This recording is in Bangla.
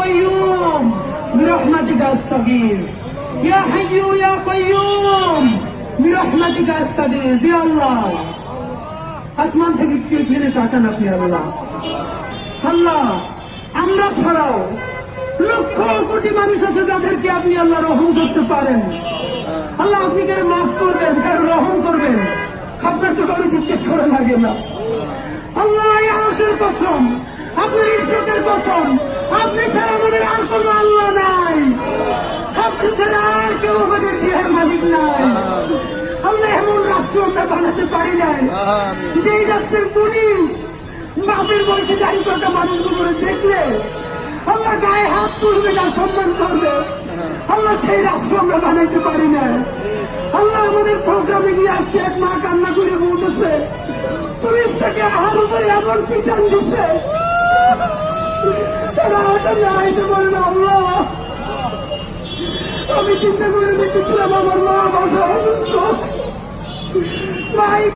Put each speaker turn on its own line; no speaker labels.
قيوم برحمتك أستغيث يا حي يا قيوم برحمتك أستغيث يا الله আসমান থেকে কেউ ফিরে তাকান আপনি আল্লাহ। আল্লাহ আমরা ছাড়াও লক্ষ কোটি মানুষ আছে যাদেরকে আপনি আল্লাহ রহম করতে পারেন। আল্লাহ আপনি কারো মাফ করবেন, কারো রহম করবেন, আপনার তো কারো জিজ্ঞেস করা লাগে না। আল্লাহ এই আরশের কসম, আপনার ইজ্জতের কসম, আপনি ছাড়া আমাদের আর কোনো আল্লাহ নাই, আপনি ছাড়া আর কেউ আমাদের দেহের মালিক নাই। আল্লাহ এমন রাষ্ট্র আমরা বানাতে পারি নাই যে এই রাষ্ট্রের পুলিশ বাপের বয়সে জারি করা মানুষগুলো দেখলে আল্লাহ গায়ে হাত তুলবে না, সম্মান করবে। আল্লাহ সেই রাষ্ট্র আমরা বানাইতে পারি না। আল্লাহ আমাদের প্রোগ্রামে গিয়ে আজকে এক মা কান্না করে বলতেছে পুলিশ থেকে আহার উপরে এমন পিটান দিচ্ছে তারা হয়তো আইতে পারে না। আল্লাহ আমি চিন্তা করে দেখতেছিলাম আমার মা বাসা